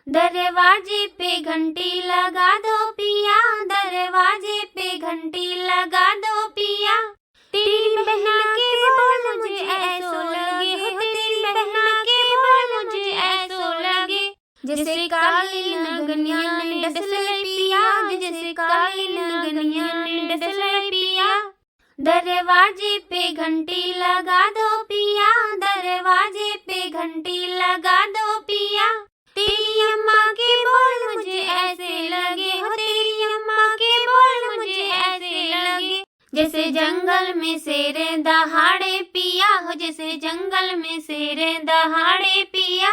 दरवाजे पे घंटी लगा दो पिया, दरवाजे पे घंटी लगा दो पिया। तेरी बहना के बोल मुझे ऐसो लगे हो, तेरी बहना के बोल मुझे ऐसो लगे। जैसे काली नगनिया ने डसले पिया, जैसे काली नगनिया ने डसले पिया। दरवाजे पे घंटी लगा दो पिया, दरवाजे पे घंटी लगा दो पिया। तेरी अम्मा के बोल मुझे ऐसे लगे हो, तेरी अम्मा के बोल मुझे ऐसे लगे। जैसे जंगल में शेर दहाड़े पिया हो, जैसे जंगल में शेर दहाड़े पिया।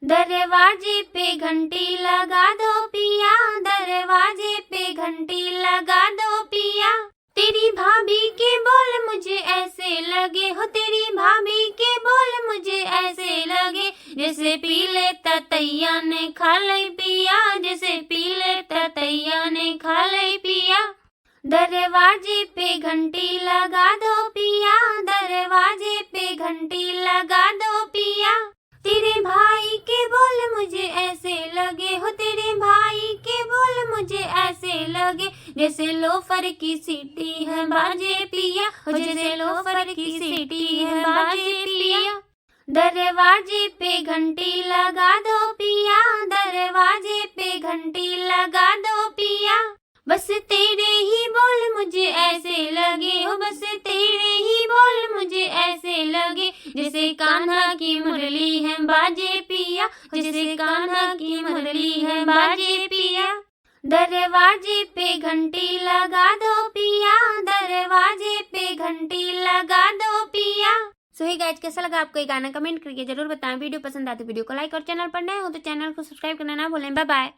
दरवाजे पे घंटी लगा दो पिया, दरवाजे पे घंटी लगा दो पिया। तेरी भाभी के बोल मुझे ऐसे लगे हो, तेरी भाभी के बोल मुझे ऐसे लगे। जैसे पीले ततैया ने खा ले पिया, जैसे पीले ततैया ने खा ले पिया। दरवाजे पे घंटी लगा दो पिया, दरवाजे पे घंटी लगा दो पिया। तेरे भाई के बोल मुझे ऐसे लगे हो, तेरे भाई के बोल मुझे ऐसे लगे। जैसे लोफर की सीटी है बाजे पिया, जैसे लोफर की सीटी है बाजे पिया। दरवाजे पे घंटी लगा दो पिया, दरवाजे पे घंटी लगा दो पिया। बस तेरे ही बोल मुझे ऐसे लगे हो, बस तेरे ही बोल मुझे ऐसे लगे। जैसे कान्हा की मुरली है बाजे पिया, जैसे कान्हा की मुरली है बाजे पिया। दरवाजे पे घंटी लगा दो पिया, दरवाजे पे घंटी लगा दो पिया। सो ही गाइस, कैसा लगा आपको ये गाना कमेंट करके जरूर बताएं। वीडियो पसंद आए तो वीडियो को लाइक और चैनल पर नए हो तो चैनल को सब्सक्राइब करना ना भूलें। Bye bye.